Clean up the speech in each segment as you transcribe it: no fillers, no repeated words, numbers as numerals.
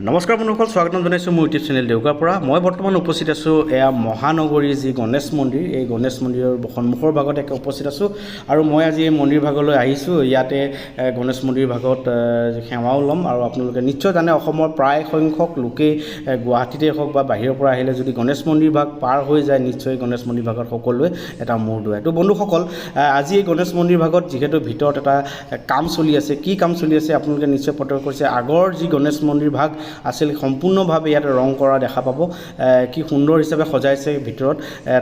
নমস্কাৰ বন্ধুসকল, স্বাগতম জনাইছোঁ মোৰ ইউটিউব চেনেল দেউকাৰ পৰা। মই বৰ্তমান উপস্থিত আছোঁ এয়া মহানগৰীৰ যি গণেশ মন্দিৰ, এই গণেশ মন্দিৰৰ সন্মুখৰ ভাগত একে উপস্থিত আছোঁ আৰু মই আজি এই মন্দিৰ ভাগলৈ আহিছোঁ। ইয়াতে গণেশ মন্দিৰ ভাগত সেৱাও ল'ম আৰু আপোনালোকে নিশ্চয় জানে অসমৰ প্ৰায় সংখ্যক লোকেই গুৱাহাটীতে হওক বা বাহিৰৰ পৰা আহিলে যদি গণেশ মন্দিৰ ভাগ পাৰ হৈ যায়, নিশ্চয় গণেশ মন্দিৰ ভাগত সকলোৱে এটা মূৰ দোৱায়। তো বন্ধুসকল, আজি এই গণেশ মন্দিৰ ভাগত যিহেতু ভিতৰত এটা কাম চলি আছে, কি কাম চলি আছে আপোনালোকে নিশ্চয় প্ৰত্যক্ষ কৰিছে। আগৰ যি গণেশ মন্দিৰ ভাগ আছিল সম্পূৰ্ণভাৱে ইয়াত ৰং কৰা দেখা পাব। কি সুন্দৰ হিচাপে সজাইছে ভিতৰত,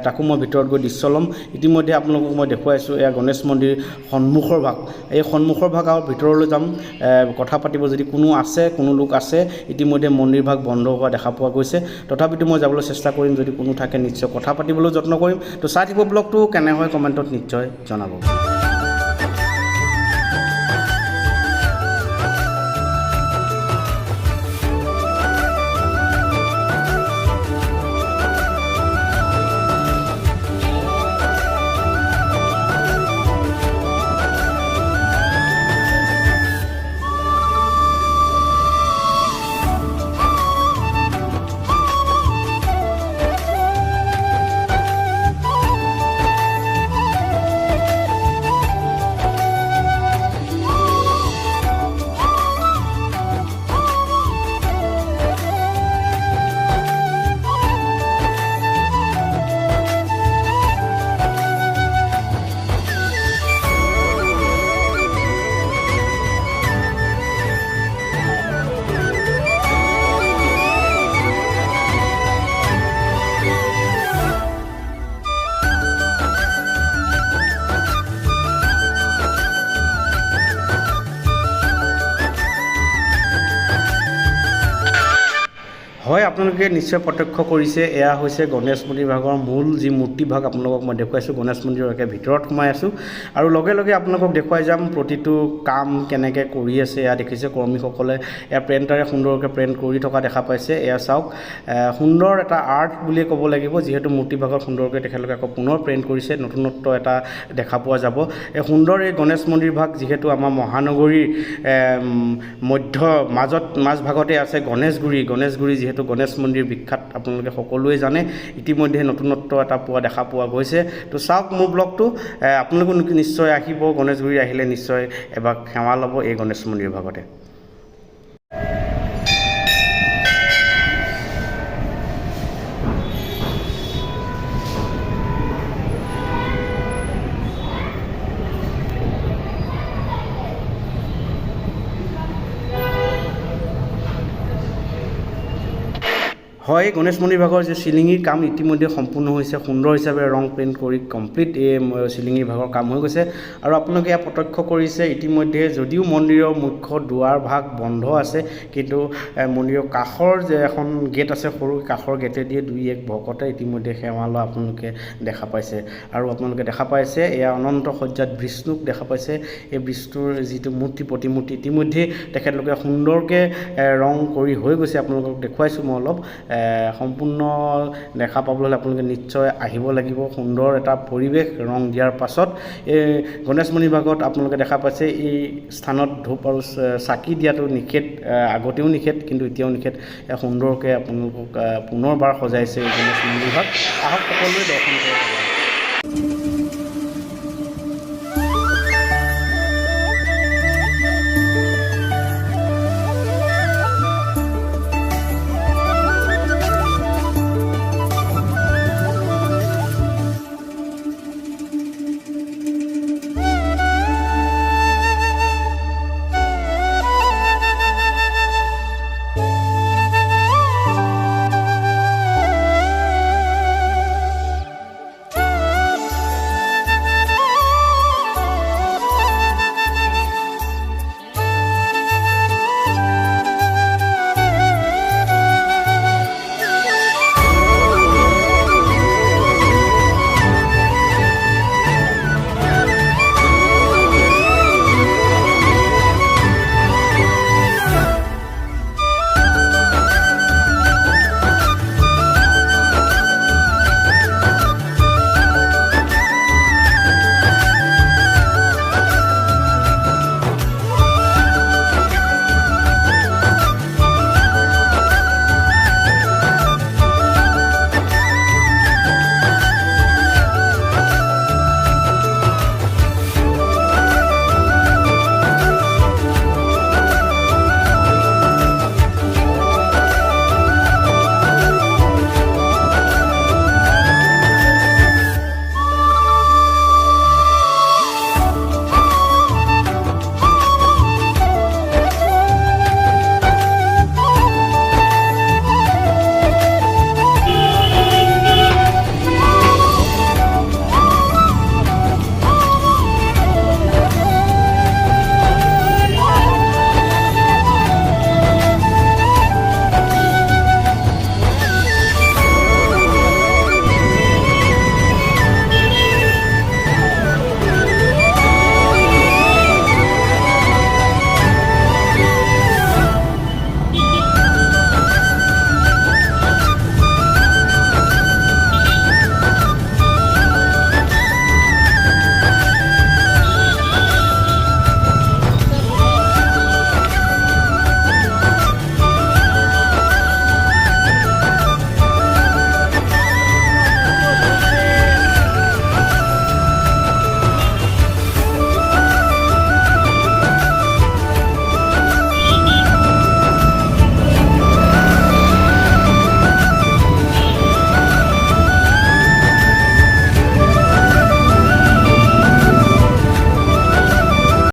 তাকো মই ভিতৰত গৈ দৃশ্য ল'ম। ইতিমধ্যে আপোনালোকক মই দেখুৱাইছোঁ এয়া গণেশ মন্দিৰ সন্মুখৰ ভাগ। এই সন্মুখৰ ভাগ আৰু ভিতৰলৈ যাম, কথা পাতিব যদি কোনো লোক আছে। ইতিমধ্যে মন্দিৰ ভাগ বন্ধ হোৱা দেখা পোৱা গৈছে, তথাপিতো মই যাবলৈ চেষ্টা কৰিম। যদি কোনো থাকে নিশ্চয় কথা পাতিবলৈ যত্ন কৰিম। তো চাই থাকিব ব্লগটো, কেনে হয় কমেণ্টত নিশ্চয় জনাব। হয়, আপোনালোকে নিশ্চয় প্ৰত্যক্ষ কৰিছে, এয়া হৈছে গণেশ মন্দিৰ ভাগৰ মূল যি মূৰ্তি ভাগ। আপোনালোকক মই দেখুৱাইছোঁ গণেশ মন্দিৰৰ একে ভিতৰত সোমাই আছোঁ আৰু লগে লগে আপোনালোকক দেখুৱাই যাম প্ৰতিটো কাম কেনেকৈ কৰি আছে। এয়া দেখিছে কৰ্মীসকলে এয়া প্ৰেণ্টাৰে সুন্দৰকৈ প্ৰেণ্ট কৰি থকা দেখা পাইছে। এয়া চাওক, সুন্দৰ এটা আৰ্ট বুলিয়ে ক'ব লাগিব, যিহেতু মূৰ্তি ভাগত সুন্দৰকৈ তেখেতলোকে আকৌ পুনৰ প্ৰেণ্ট কৰিছে, নতুনত্ব এটা দেখা পোৱা যাব। এই সুন্দৰ এই গণেশ মন্দিৰ ভাগ যিহেতু আমাৰ মহানগৰীৰ মাজভাগতে আছে গণেশগুৰি যিহেতু গণেশ মন্দিৰ বিখ্যাত আপোনালোকে সকলোৱে জানে। ইতিমধ্যে নতুনত্ব এটা দেখা পোৱা গৈছে। তো চাওক মোৰ ব্লগটো, আপোনালোকে নিশ্চয় আহিব, গণেশগুৰি আহিলে নিশ্চয় এবাৰ সেৱা ল'ব এই গণেশ মন্দিৰ ভাগতে। হয়, গণেশ মন্দিৰ ভাগৰ যে চিলিঙিৰ কাম ইতিমধ্যে সম্পূৰ্ণ হৈছে। সুন্দৰ হিচাপে ৰং পেইণ্ট কৰি কমপ্লিট এই চিলিঙিৰ ভাগৰ কাম হৈ গৈছে আৰু আপোনালোকে ইয়াত প্ৰত্যক্ষ কৰিছে। ইতিমধ্যে যদিও মন্দিৰৰ মুখ্য দুৱাৰ ভাগ বন্ধ আছে, কিন্তু মন্দিৰৰ কাষৰ যে এখন গেট আছে, সৰু কাষৰ গেটেদিয়ে দুই এক ভকতে ইতিমধ্যে সেৱা লোৱা আপোনালোকে দেখা পাইছে। আৰু আপোনালোকে দেখা পাইছে এয়া অনন্ত সজ্জাত বিষ্ণুক দেখা পাইছে। এই বিষ্ণুৰ যিটো প্ৰতিমূৰ্তি ইতিমধ্যে তেখেতলোকে সুন্দৰকৈ ৰং কৰি হৈ গৈছে। আপোনালোকক দেখুৱাইছোঁ মই অলপ। সম্পূৰ্ণ দেখা পাবলৈ হ'লে আপোনালোকে নিশ্চয় আহিব লাগিব। সুন্দৰ এটা পৰিৱেশ ৰং দিয়াৰ পাছত এই গণেশ মন্দিৰ ভাগত আপোনালোকে দেখা পাইছে এই স্থানত ধূপ আৰু চাকি দিয়াটো নিষেধ, আগতেও নিষেধ কিন্তু এতিয়াও নিষেধ। সুন্দৰকৈ আপোনালোকক পুনৰবাৰ সজাইছে এই গণেশ মন্দিৰ ভাগ। আহক সকলোৱে দৰ্শন কৰিব।